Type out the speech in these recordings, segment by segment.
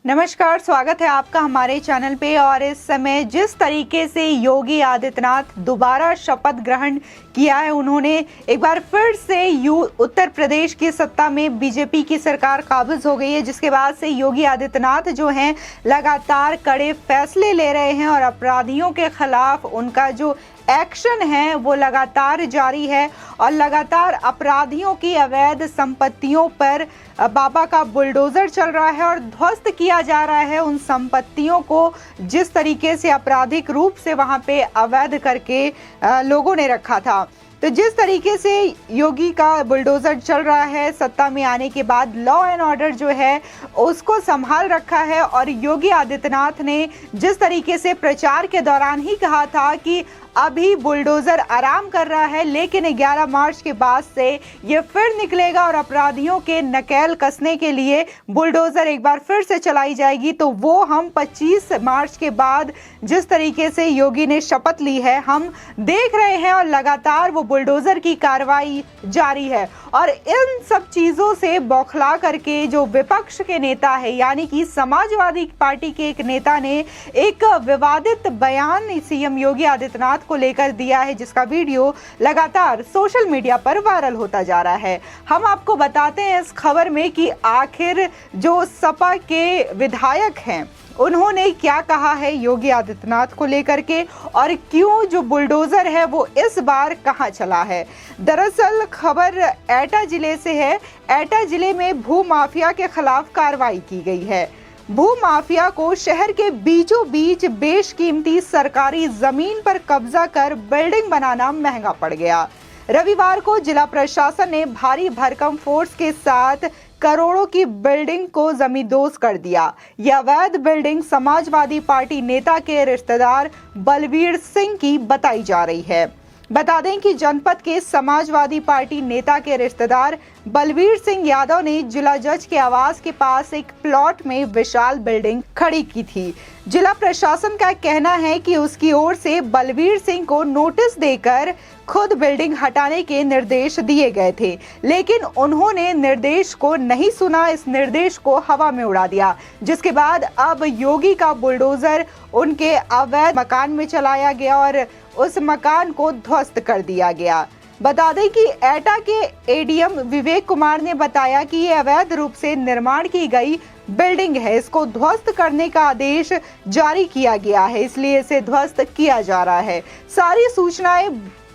नमस्कार, स्वागत है आपका हमारे चैनल पे। और इस समय जिस तरीके से योगी आदित्यनाथ दोबारा शपथ ग्रहण किया है, उन्होंने एक बार फिर से उत्तर प्रदेश की सत्ता में बीजेपी की सरकार काबिज हो गई है, जिसके बाद से योगी आदित्यनाथ जो हैं लगातार कड़े फैसले ले रहे हैं और अपराधियों के खिलाफ उनका जो एक्शन है वो लगातार जारी है और लगातार अपराधियों की अवैध संपत्तियों पर बाबा का बुलडोजर चल रहा है और ध्वस्त किया जा रहा है उन संपत्तियों को, जिस तरीके से आपराधिक रूप से वहां पे अवैध करके लोगों ने रखा था। तो जिस तरीके से योगी का बुलडोजर चल रहा है, सत्ता में आने के बाद लॉ एंड ऑर्डर जो है उसको संभाल रखा है। और योगी आदित्यनाथ ने जिस तरीके से प्रचार के दौरान ही कहा था कि अभी बुलडोजर आराम कर रहा है, लेकिन 11 मार्च के बाद से ये फिर निकलेगा और अपराधियों के नकेल कसने के लिए बुलडोजर एक बार फिर से चलाई जाएगी। तो वो हम 25 मार्च के बाद जिस तरीके से योगी ने शपथ ली है हम देख रहे हैं और लगातार वो बुलडोजर की कार्रवाई जारी है। और इन सब चीजों से बौखला करके जो विपक्ष के नेता है, यानी कि समाजवादी पार्टी के एक नेता ने एक विवादित बयान सीएम योगी आदित्यनाथ को लेकर दिया है, जिसका वीडियो लगातार सोशल मीडिया पर वायरल होता जा रहा है। हम आपको बताते हैं इस खबर में कि आखिर जो सपा के विधायक हैं उन्होंने क्या कहा है योगी आदित्यनाथ को लेकर के, और क्यों जो बुलडोजर है वो इस बार कहां चला है। दरअसल खबर एटा जिले से है। एटा जिले में भू माफिया के खिलाफ कार्रवाई की गई है। भू माफिया को शहर के बीचों बीच बेशकीमती सरकारी जमीन पर कब्जा कर बिल्डिंग बनाना महंगा पड़ गया। रविवार को जिला प्रशासन ने भारी भरकम फोर्स के साथ करोड़ों की बिल्डिंग को जमींदोज कर दिया। यह अवैध बिल्डिंग समाजवादी पार्टी नेता के रिश्तेदार बलवीर सिंह की बताई जा रही है। बता दें कि जनपद के समाजवादी पार्टी नेता के रिश्तेदार बलवीर सिंह यादव ने जिला जज के आवास के पास एक प्लॉट में विशाल बिल्डिंग खड़ी की थी। जिला प्रशासन का कहना है कि उसकी ओर से बलवीर सिंह को नोटिस देकर खुद बिल्डिंग हटाने के निर्देश दिए गए थे, लेकिन उन्होंने निर्देश को नहीं सुना, इस निर्देश को हवा में उड़ा दिया, जिसके बाद अब योगी का बुलडोजर उनके अवैध मकान में चलाया गया और उस मकान को ध्वस्त कर दिया गया। बता दें कि एटा के एडीएम विवेक कुमार ने बताया कि ये अवैध रूप से निर्माण की गई बिल्डिंग है, इसको ध्वस्त करने का आदेश जारी किया गया है, इसलिए इसे ध्वस्त किया जा रहा है। सारी सूचनाएं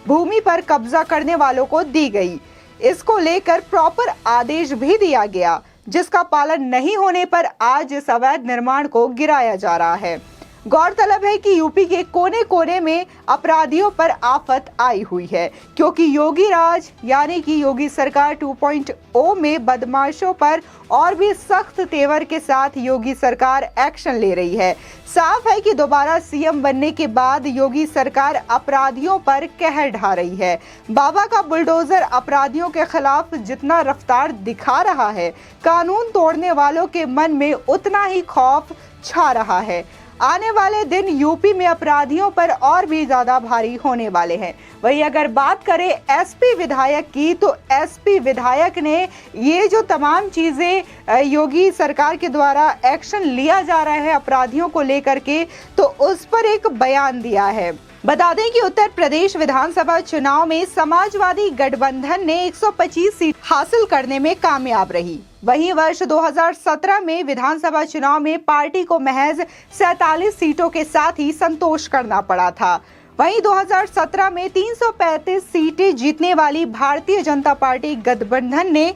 भूमि पर कब्जा करने वालों को दी गई। इसको लेकर प्रॉपर आदेश भी दिया गया, जिसका पालन नहीं होने पर आज इस अवैध निर्माण को गिराया जा रहा है। गौरतलब है कि यूपी के कोने कोने में अपराधियों पर आफत आई हुई है, क्योंकि योगी राज यानी कि योगी सरकार 2.0 में बदमाशों पर और भी सख्त तेवर के साथ योगी सरकार एक्शन ले रही है। साफ है कि दोबारा सीएम बनने के बाद योगी सरकार अपराधियों पर कहर ढा रही है। बाबा का बुलडोजर अपराधियों के खिलाफ जितना रफ्तार दिखा रहा है, कानून तोड़ने वालों के मन में उतना ही खौफ छा रहा है। आने वाले दिन यूपी में अपराधियों पर और भी ज्यादा भारी होने वाले हैं। वही अगर बात करें एसपी विधायक की, तो एसपी विधायक ने ये जो तमाम चीजें योगी सरकार के द्वारा एक्शन लिया जा रहा है अपराधियों को लेकर के, तो उस पर एक बयान दिया है। बता दें कि उत्तर प्रदेश विधानसभा चुनाव में समाजवादी गठबंधन ने 125 सीट हासिल करने में कामयाब रही। वहीं वर्ष 2017 में विधानसभा चुनाव में पार्टी को महज 47 सीटों के साथ ही संतोष करना पड़ा था। वहीं 2017 में 335 सीटें जीतने वाली भारतीय जनता पार्टी गठबंधन ने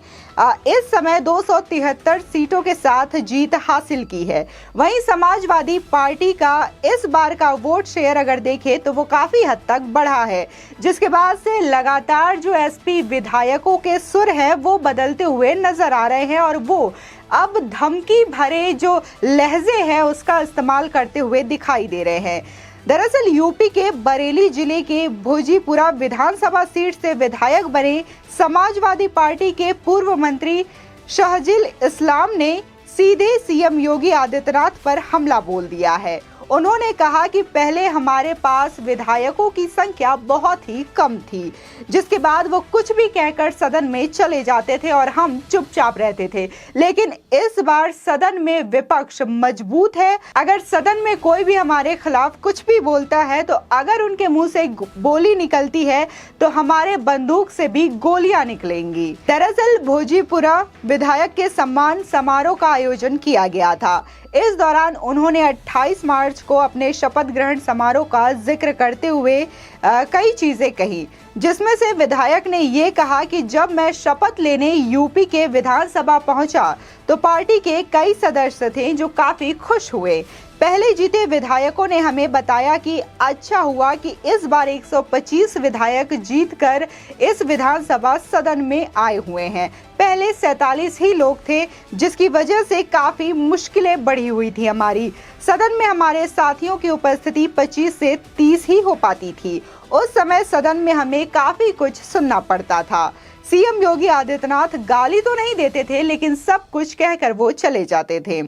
इस समय 273 सीटों के साथ जीत हासिल की है। वहीं समाजवादी पार्टी का इस बार का वोट शेयर अगर देखें तो वो काफी हद तक बढ़ा है, जिसके बाद से लगातार जो एसपी विधायकों के सुर हैं वो बदलते हुए नजर आ रहे हैं और वो अब धमकी भरे जो लहजे हैं उसका इस्तेमाल करते हुए दिखाई दे रहे हैं। दरअसल यूपी के बरेली जिले के भोजीपुरा विधानसभा सीट से विधायक बने समाजवादी पार्टी के पूर्व मंत्री शहजील इस्लाम ने सीधे सीएम योगी आदित्यनाथ पर हमला बोल दिया है। उन्होंने कहा कि पहले हमारे पास विधायकों की संख्या बहुत ही कम थी, जिसके बाद वो कुछ भी कहकर सदन में चले जाते थे और हम चुपचाप रहते थे। लेकिन इस बार सदन में विपक्ष मजबूत है। अगर सदन में कोई भी हमारे खिलाफ कुछ भी बोलता है तो अगर उनके मुंह से बोली निकलती है तो हमारे बंदूक से भी गोलियां निकलेंगी। दरअसल भोजीपुरा विधायक के सम्मान समारोह का आयोजन किया गया था। इस दौरान उन्होंने 28 मार्च को अपने शपथ ग्रहण समारोह का जिक्र करते हुए कई चीजें कही, जिसमें से विधायक ने ये कहा कि जब मैं शपथ लेने यूपी के विधानसभा पहुंचा तो पार्टी के कई सदस्य थे जो काफी खुश हुए। पहले जीते विधायकों ने हमें बताया कि अच्छा हुआ कि इस बार 125 विधायक जीतकर इस विधानसभा सदन में आए हुए हैं। पहले 47 ही लोग थे, जिसकी वजह से काफी मुश्किलें बढ़ी हुई थी हमारी। सदन में हमारे साथियों की उपस्थिति 25 से 30 ही हो पाती थी। उस समय सदन में हमें काफी कुछ सुनना पड़ता था। सीएम योगी आदित्यनाथ गाली तो नहीं देते थे, लेकिन सब कुछ कहकर वो चले जाते थे।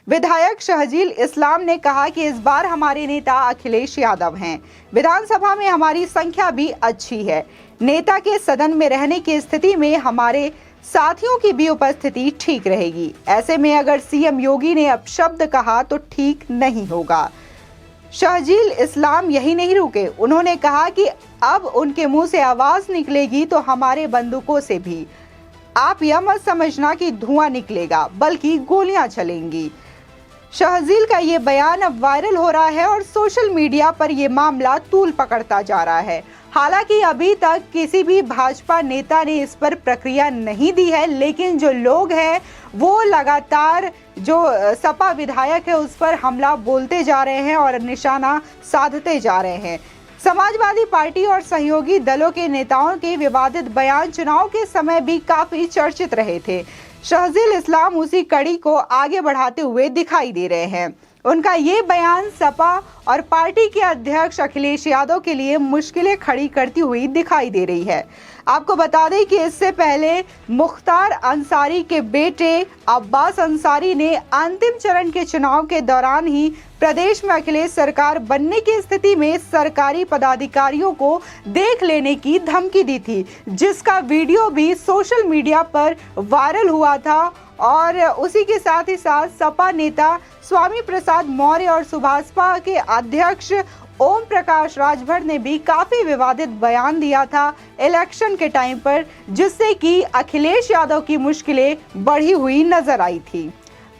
विधायक शहजील इस्लाम ने कहा कि इस बार हमारे नेता अखिलेश यादव हैं। विधानसभा में हमारी संख्या भी अच्छी है। नेता के सदन में रहने की स्थिति में हमारे साथियों की भी उपस्थिति ठीक रहेगी। ऐसे में अगर सीएम योगी ने अपशब्द कहा तो ठीक नहीं होगा। शहजील इस्लाम यही नहीं रुके, उन्होंने कहा कि अब उनके मुंह से आवाज निकलेगी तो हमारे बंदूकों से भी। आप यह मत समझना कि धुआं निकलेगा, बल्कि गोलियां चलेंगी। शहजील का ये बयान अब वायरल हो रहा है और सोशल मीडिया पर यह मामला तूल पकड़ता जा रहा है। हालांकि अभी तक किसी भी भाजपा नेता ने इस पर प्रतिक्रिया नहीं दी है, लेकिन जो लोग हैं वो लगातार जो सपा विधायक है उस पर हमला बोलते जा रहे हैं और निशाना साधते जा रहे हैं। समाजवादी पार्टी और सहयोगी दलों के नेताओं के विवादित बयान चुनाव के समय भी काफी चर्चित रहे थे। शहजील इस्लाम उसी कड़ी को आगे बढ़ाते हुए दिखाई दे रहे हैं। उनका ये बयान सपा और पार्टी के अध्यक्ष अखिलेश यादव के लिए मुश्किलें खड़ी करती हुई दिखाई दे रही है। आपको बता दें कि इससे पहले मुख्तार अंसारी के बेटे अब्बास अंसारी ने अंतिम चरण के चुनाव के दौरान ही प्रदेश में अखिलेश सरकार बनने की स्थिति में सरकारी पदाधिकारियों को देख लेने की धमकी दी थी, जिसका वीडियो भी सोशल मीडिया पर वायरल हुआ था। और उसी के साथ ही साथ सपा नेता स्वामी प्रसाद मौर्य और सुभाषपा के अध्यक्ष ओम प्रकाश राजभर ने भी काफी विवादित बयान दिया था इलेक्शन के टाइम पर, जिससे कि अखिलेश यादव की मुश्किलें बढ़ी हुई नजर आई थी।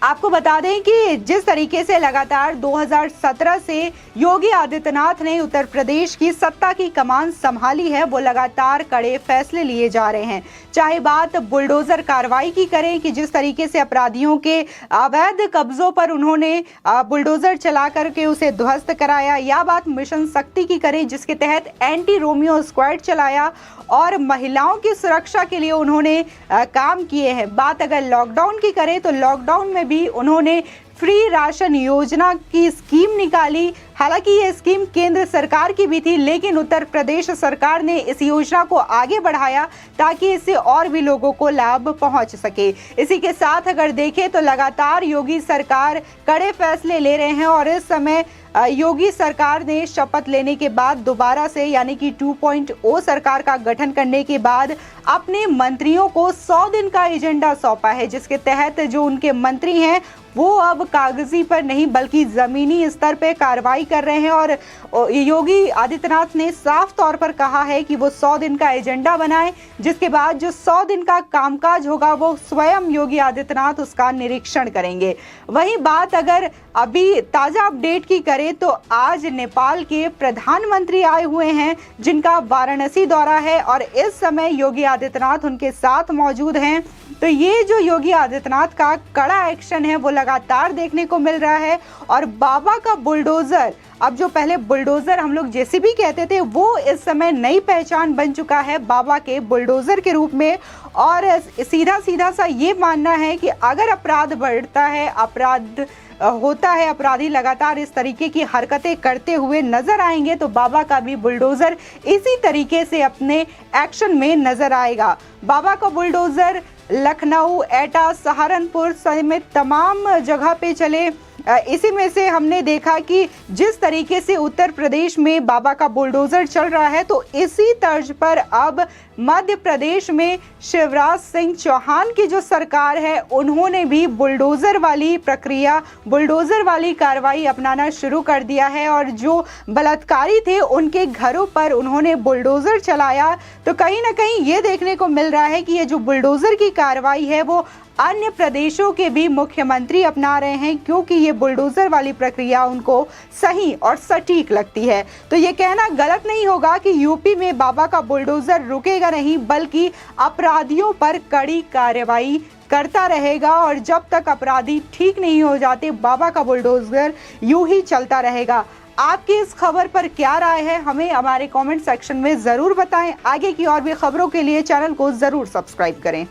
आपको बता दें कि जिस तरीके से लगातार 2017 से योगी आदित्यनाथ ने उत्तर प्रदेश की सत्ता की कमान संभाली है, वो लगातार कड़े फैसले लिए जा रहे हैं। चाहे बात बुलडोजर कार्रवाई की करें कि जिस तरीके से अपराधियों के अवैध कब्जों पर उन्होंने बुलडोजर चला करके उसे ध्वस्त कराया, या बात मिशन शक्ति की करें जिसके तहत एंटी रोमियो स्क्वाड चलाया और महिलाओं की सुरक्षा के लिए उन्होंने काम किए हैं। बात अगर लॉकडाउन की करें तो लॉकडाउन में भी उन्होंने फ्री राशन योजना की स्कीम निकाली। हालांकि ये स्कीम केंद्र सरकार की भी थी, लेकिन उत्तर प्रदेश सरकार ने इस योजना को आगे बढ़ाया ताकि इससे और भी लोगों को लाभ पहुंच सके। इसी के साथ अगर देखें तो लगातार योगी सरकार कड़े फैसले ले रहे हैं और इस समय योगी सरकार ने शपथ लेने के बाद दोबारा से यानी कि 2.0 सरकार का गठन करने के बाद अपने मंत्रियों को 100 दिन का एजेंडा सौंपा है, जिसके तहत जो उनके मंत्री हैं वो अब कागजी पर नहीं बल्कि जमीनी स्तर पे कार्रवाई कर रहे हैं। और योगी आदित्यनाथ ने साफ तौर पर कहा है कि वो 100 दिन का एजेंडा बनाए, जिसके बाद जो 100 दिन का कामकाज होगा वो स्वयं योगी आदित्यनाथ उसका निरीक्षण करेंगे। वहीं बात अगर अभी ताजा अपडेट की करें तो आज नेपाल के प्रधानमंत्री आए हुए हैं, जिनका वाराणसी दौरा है और इस समय योगी आदित्यनाथ उनके साथ मौजूद हैं। तो ये जो योगी आदित्यनाथ का कड़ा एक्शन है वो लगातार देखने को मिल रहा है। और बाबा का बुलडोजर, अब जो पहले बुलडोजर हम लोग जेसीबी कहते थे, वो इस समय नई पहचान बन चुका है बाबा के बुलडोजर के रूप में। और सीधा सीधा सा ये मानना है कि अगर अपराध बढ़ता है, अपराध होता है, अपराधी लगातार इस तरीके की हरकतें करते हुए नजर आएंगे तो बाबा का भी बुलडोजर इसी तरीके से अपने एक्शन में नजर आएगा। बाबा का बुलडोजर लखनऊ, एटा, सहारनपुर समेत तमाम जगह पे चले इसी में से हमने देखा कि जिस तरीके से उत्तर प्रदेश में बाबा का बुलडोजर चल रहा है, तो इसी तर्ज पर अब मध्य प्रदेश में शिवराज सिंह चौहान की जो सरकार है उन्होंने भी बुलडोजर वाली प्रक्रिया, बुलडोजर वाली कार्रवाई अपनाना शुरू कर दिया है और जो बलात्कारी थे उनके घरों पर उन्होंने बुलडोजर चलाया। तो कहीं ना कहीं ये देखने को मिल रहा है कि ये जो बुलडोजर की कार्रवाई है वो अन्य प्रदेशों के भी मुख्यमंत्री अपना रहे हैं, क्योंकि ये बुलडोजर वाली प्रक्रिया उनको सही और सटीक लगती है। तो ये कहना गलत नहीं होगा कि यूपी में बाबा का बुलडोजर रुकेगा नहीं, बल्कि अपराधियों पर कड़ी कार्रवाई करता रहेगा और जब तक अपराधी ठीक नहीं हो जाते बाबा का बुलडोजर यूं ही चलता रहेगा। आपकी इस खबर पर क्या राय है, हमें हमारे कमेंट सेक्शन में ज़रूर बताएं। आगे की और भी खबरों के लिए चैनल को ज़रूर सब्सक्राइब करें।